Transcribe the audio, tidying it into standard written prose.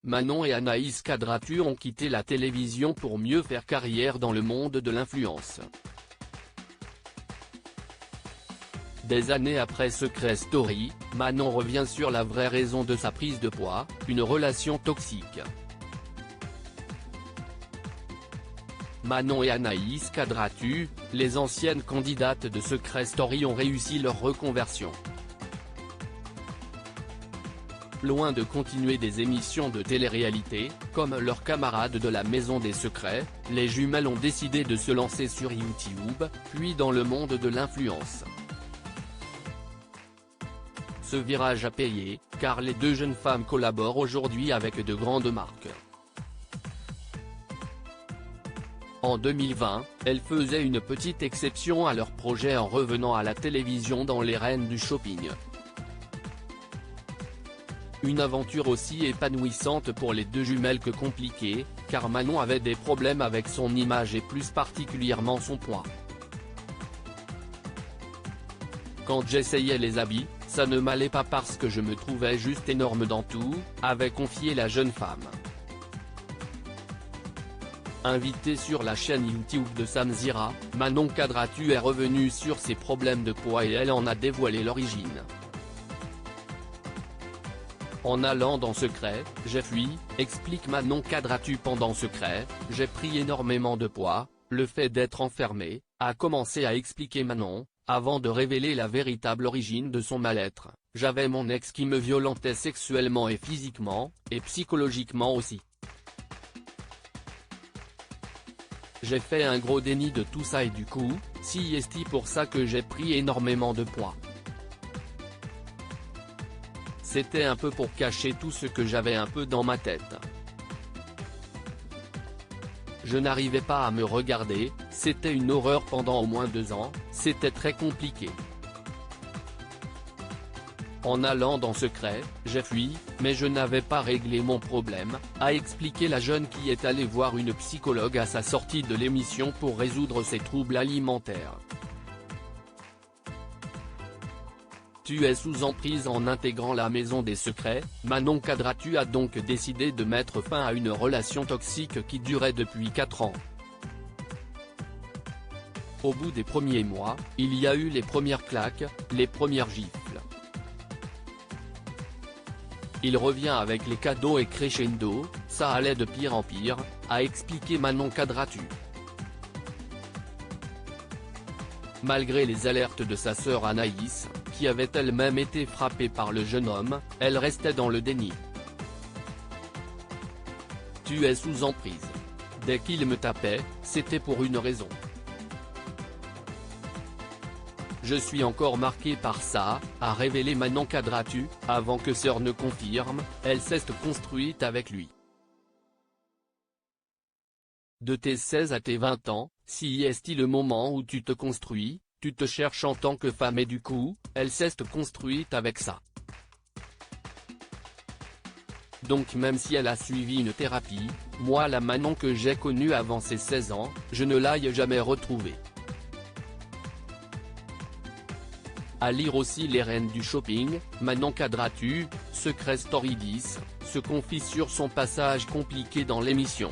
Manon et Anaïs Cadratu ont quitté la télévision pour mieux faire carrière dans le monde de l'influence. Des années après Secret Story, Manon revient sur la vraie raison de sa prise de poids, une relation toxique. Manon et Anaïs Cadratu, les anciennes candidates de Secret Story, ont réussi leur reconversion. Loin de continuer des émissions de télé-réalité, comme leurs camarades de la Maison des Secrets, les jumelles ont décidé de se lancer sur YouTube, puis dans le monde de l'influence. Ce virage a payé, car les deux jeunes femmes collaborent aujourd'hui avec de grandes marques. En 2020, elles faisaient une petite exception à leur projet en revenant à la télévision dans Les Reines du Shopping. Une aventure aussi épanouissante pour les deux jumelles que compliquée, car Manon avait des problèmes avec son image et plus particulièrement son poids. Quand j'essayais les habits, ça ne m'allait pas parce que je me trouvais juste énorme dans tout, avait confié la jeune femme. Invitée sur la chaîne YouTube de Samzira, Manon Cadratu est revenue sur ses problèmes de poids et elle en a dévoilé l'origine. En allant dans Secret, j'ai fui, explique Manon Cadratu. Pendant Secret, j'ai pris énormément de poids, le fait d'être enfermée, a commencé à expliquer Manon, avant de révéler la véritable origine de son mal-être. J'avais mon ex qui me violentait sexuellement et physiquement, et psychologiquement aussi. J'ai fait un gros déni de tout ça et du coup, c'est pour ça que j'ai pris énormément de poids. C'était un peu pour cacher tout ce que j'avais un peu dans ma tête. Je n'arrivais pas à me regarder, c'était une horreur pendant au moins 2 ans, c'était très compliqué. En allant dans Secret, j'ai fui, mais je n'avais pas réglé mon problème, a expliqué la jeune qui est allée voir une psychologue à sa sortie de l'émission pour résoudre ses troubles alimentaires. Tu es sous emprise. En intégrant la Maison des Secrets, Manon Cadratu a donc décidé de mettre fin à une relation toxique qui durait depuis 4 ans. Au bout des premiers mois, il y a eu les premières claques, les premières gifles. Il revient avec les cadeaux et crescendo, ça allait de pire en pire, a expliqué Manon Cadratu. Malgré les alertes de sa sœur Anaïs, qui avait elle-même été frappée par le jeune homme, elle restait dans le déni. Tu es sous emprise. Dès qu'il me tapait, c'était pour une raison. Je suis encore marquée par ça, a révélé Manon Cadratu, avant que sœur ne confirme, elle s'est construite avec lui. De tes 16 à tes 20 ans, si est-il le moment où tu te construis, tu te cherches en tant que femme et du coup, elle s'est construite avec ça. Donc même si elle a suivi une thérapie, moi la Manon que j'ai connue avant ses 16 ans, je ne l'ai jamais retrouvée. À lire aussi Les Reines du Shopping, Manon Cadratu, Secret Story 10, se confie sur son passage compliqué dans l'émission.